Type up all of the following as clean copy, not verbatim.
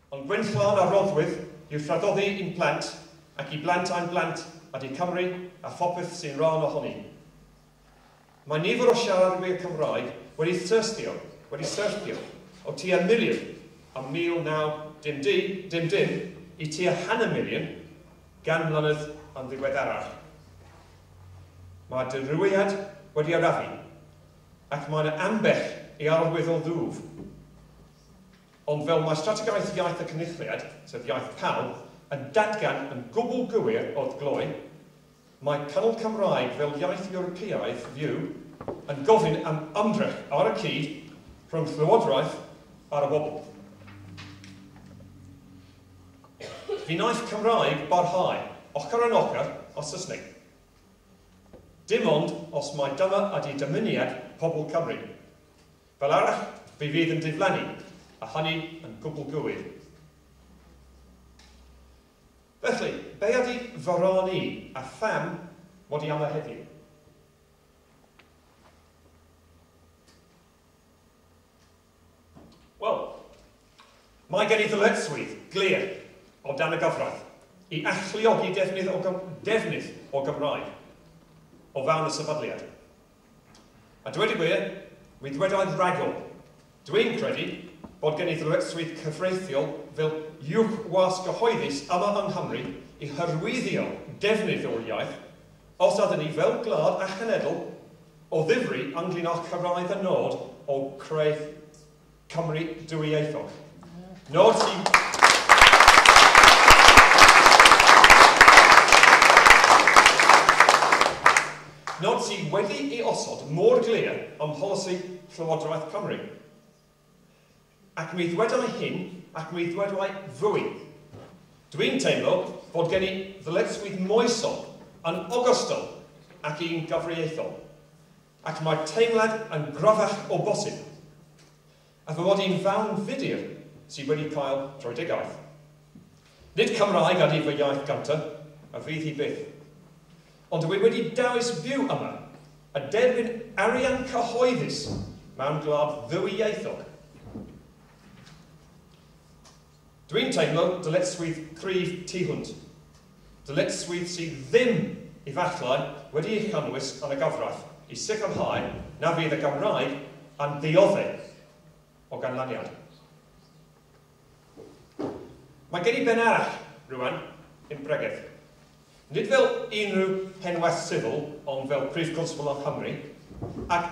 Ond Gwynllan a roddwydd yw lladoddi i'n plant ac I blant a'n blant a di Cymru a phopeth sy'n rhan ohoni. Mae nifer o siaradwyr Cymraeg wedi syrthio o tua miliwn a 1900 I tua hanner miliwn gan mlynedd yn ddiweddarach. Mae dyrwyad wedi arafu ac mae yna ambell I arwydd o ddwf. Ond fel mae strategaeth iaith y cynulliad, sef iaith pawb, yn datgan yn gwbl gywir o'r gloi, mae canol Cymraeg fel iaith Ewropeaidd fyw yn gofyn am ymdrech ar y cyd rhwng llywodraeth a'r y bobl. Fi wnaeth Cymraeg barhau ochr yn ochr o Saesneg. Dim ond os mae dyma ydy dymuniad pobl Cymru. Fel arall, fi fydd yn diflannu, a hynny yn gwbl gywir. Felly, be ydy fy ran I a pham mod I am y heddiw? Wel, mae gen I ddyletswydd glir o dan y gyfraith I allluogi defnydd o Gymraeg o fawn y sefydliad. A dweud I gwir, mi ddwedoedd ragor. Dwi'n credu bod gen I ddyletswydd cyfreithiol fel uwch was gyhoeddus yma yng Nghymru I hyrwyddio defnydd o'r iaith os ydyn ni fel gwlad a chenedl o ddifri ynglyn â cyrraedd y nod o creu Cymru dwyieithog. Nod sydd wedi ei osod mor glir am polisi Llywodraeth Cymru. Ac mi ddwedai hyn ac mi ddwedai fwy. Dwi'n teimlo fod gen I ddyletswydd moesol yn ogystal ac un gyfreithiol. Ac mae teimlad yn gryfach o bosib. A fy mod i'n fawn fudur sydd wedi cael troedigaeth. Nid Cymraeg ydy fy iaith gyntaf, a fydd hi byth. Ond dwi wedi dewis byw yma, a derbyn arian cyhoeddus mewn gwlad ddwyieithog. Dwi'n teimlo dyletswydd Prif tu hwnt. Dyletswydd sydd ddim efallai wedi ei chynnwys yn y gyfraith I sicrhau na fydd y Gymraeg yn ddioddau o ganlyniad. Mae gen I ben arall rwan yn bregeth. Nid fel unrhyw henwaith sifil, ond fel Prif Gwnstabl yn Cymru, ac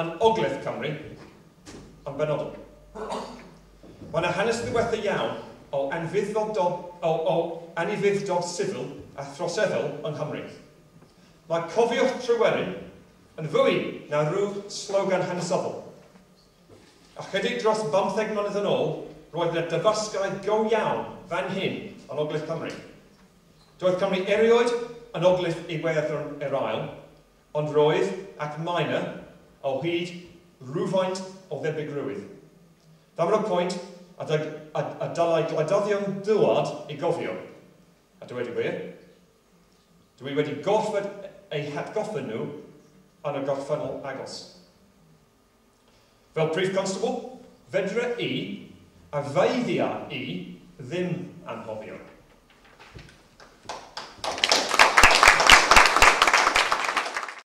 yn Ogledd Cymru, yn benodol. Mae yna hanes ddiweddar iawn o anifuddod sifil a throseddol yng Nghymru. Mae cofiwch Tryweryn yn fwy na rhyw slogan hanesyddol. A chydig dros 15 mlynedd yn ôl, roedd yna dyfysgau go iawn fan hyn yn Ogledd Cymru. Doedd Cymru erioed yn ogledd I weddr yr ail, ond roedd ac mae yna o hyd rhywfaint o ddebygrwydd. Dyma'r y pwynt a dylai gwleidyddion dywad I gofio. A dweud I gwir, dwi wedi gorfod eu hatgoffa nhw yn y gorffennol agos. Fel Prif Constable, fedra I a feiddia I ddim anghofio.